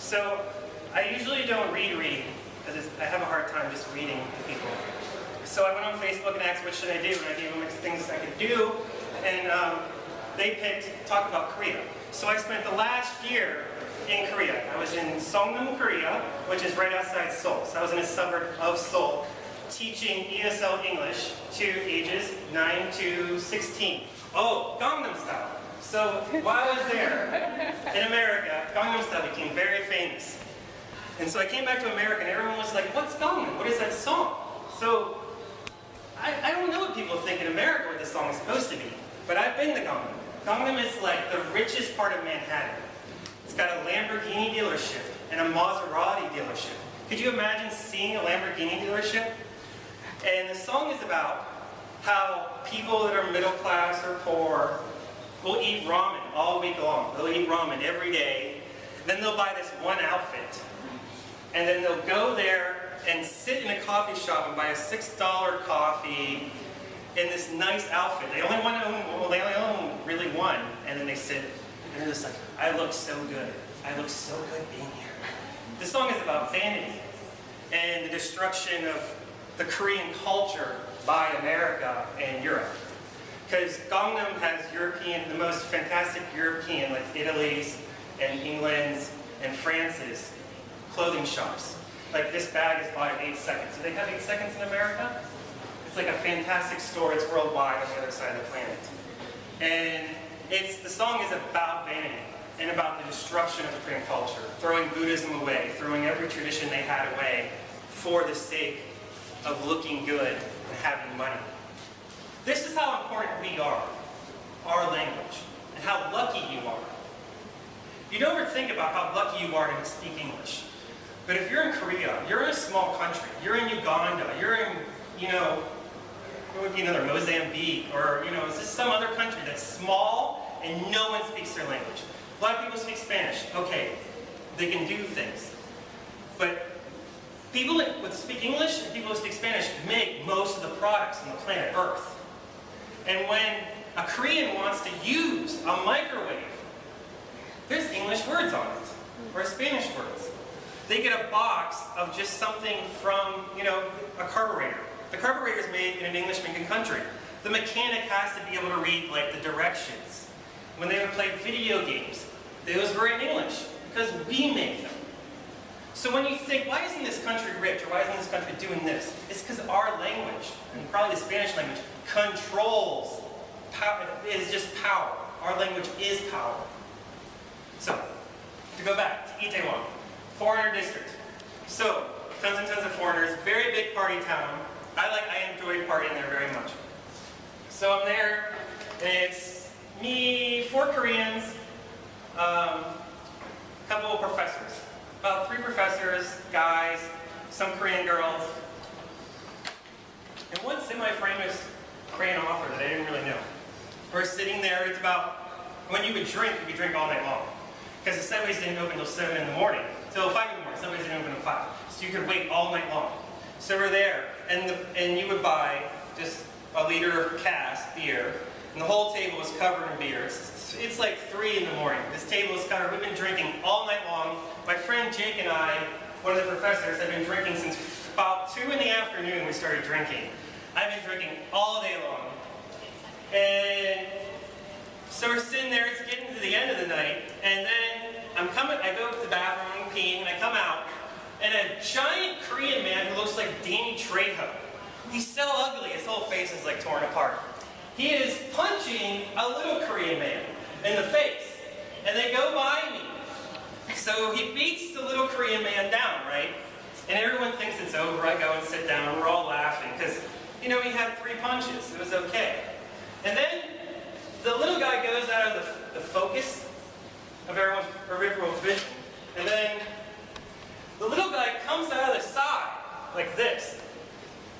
So I usually don't read because I have a hard time just reading to people. So I went on Facebook and asked what should I do, and I gave them things I could do, and they picked talk about Korea. So I spent the last year in Korea. I was in Gangnam, Korea, which is right outside Seoul. So I was in a suburb of Seoul, teaching ESL English to ages 9 to 16. Oh, Gangnam Style. So while I was there in America, Gangnam Style became very famous. And so I came back to America and everyone was like, what's Gangnam? What is that song? So I don't know what people think in America what this song is supposed to be, but I've been to Gangnam. Gangnam is like the richest part of Manhattan. It's got a Lamborghini dealership and a Maserati dealership. Could you imagine seeing a Lamborghini dealership? And the song is about how people that are middle class or poor will eat ramen all week long. They'll eat ramen every day. Then they'll buy this one outfit. And then they'll go there and sit in a coffee shop and buy a $6 coffee in this nice outfit. They only own really one. And then they sit and they're just like, I look so good. I look so good being here. This song is about vanity and the destruction of the Korean culture by America and Europe. Because Gangnam has the most fantastic European, like Italy's and England's and France's clothing shops. Like this bag is bought in 8 seconds. Do they have 8 seconds in America? It's like a fantastic store. It's worldwide on the other side of the planet. And the song is about vanity and about the destruction of the Korean culture, throwing Buddhism away, throwing every tradition they had away for the sake of looking good and having money. This is how important we are, our language, and how lucky you are. You don't ever think about how lucky you are to speak English. But if you're in Korea, you're in a small country, you're in Uganda, you're in, what would be another, Mozambique, or, is this some other country that's small and no one speaks their language? A lot of people speak Spanish. Okay, they can do things. But people that speak English and people who speak Spanish make most of the products on the planet Earth. And when a Korean wants to use a microwave, there's English words on it, or Spanish words. They get a box of just something from, a carburetor. The carburetor is made in an English-speaking country. The mechanic has to be able to read, like, the directions. When they would play video games, those were in English, because we make them. So when you think, why isn't this country rich, or why isn't this country doing this? It's because our language, and probably the Spanish language, controls power. It is just power. Our language is power. So, to go back to Itaewon, foreigner district. So, tons and tons of foreigners, very big party town. I enjoyed partying there very much. So I'm there, and it's me, 4 Koreans, a couple of professors. About 3 professors, guys, some Korean girls, and one semi-famous Korean author that I didn't really know. We're sitting there, it's about, when you would drink all night long. Because the subways didn't open until 7 in the morning. Till 5 in the morning, subways didn't open until 5. So you could wait all night long. So we're there, and you would buy just a liter of cask beer, and the whole table was covered in beer. It's like 3 in the morning. This table is covered. We've been drinking all night long. My friend Jake and I, one of the professors, have been drinking since about 2 in the afternoon we started drinking. I've been drinking all day long. And so we're sitting there, it's getting to the end of the night, and then I go to the bathroom, I'm peeing, and I come out, and a giant Korean man who looks like Danny Trejo. He's so ugly, his whole face is like torn apart. He is punching a little Korean man in the face, and they go by me. So he beats the little Korean man down, right? And everyone thinks it's over. I go and sit down, we're all laughing, because, he had 3 punches, it was okay. And then the little guy goes out of the focus of everyone's peripheral vision, and then the little guy comes out of the side, like this,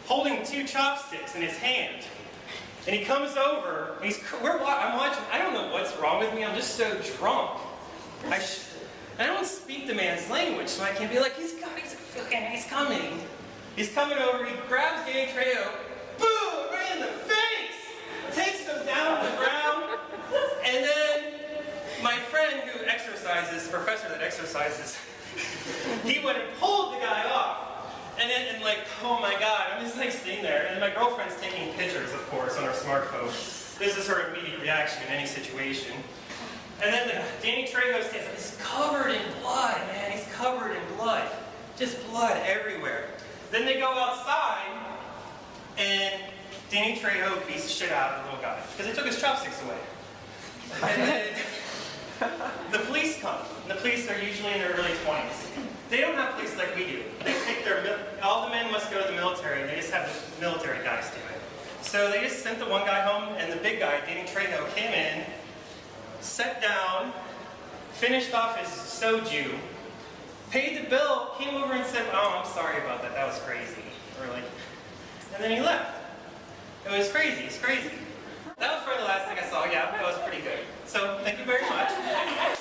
holding 2 chopsticks in his hand. And he comes over, and I'm watching, I don't know what's wrong with me, I'm just so drunk. I don't speak the man's language, so I can't be like, he's coming. He's coming over, he grabs Danny Trejo, boom, right in the face, takes him down to the ground, and then my friend who exercises, the professor that exercises, he went and pulled the guy off. And then, and like, oh my God, I'm just like sitting there, and my girlfriend's taking pictures, of course, on her smartphone. This is her immediate reaction in any situation. And then Danny Trejo stands up, he's covered in blood, man, he's covered in blood. Just blood everywhere. Then they go outside, and Danny Trejo beats the shit out of the little guy, because they took his chopsticks away. And then the police come. And the police are usually in their early 20s. They don't have police like we do. They take all the men must go to the military, and they just have the military guys do it. So they just sent the one guy home, and the big guy, Danny Trejo, came in, sat down, finished off his soju, paid the bill, came over and said, oh, I'm sorry about that, that was crazy. Or like, and then he left. It was crazy, it's crazy. That was probably the last thing I saw, yeah, that was pretty good. So, thank you very much.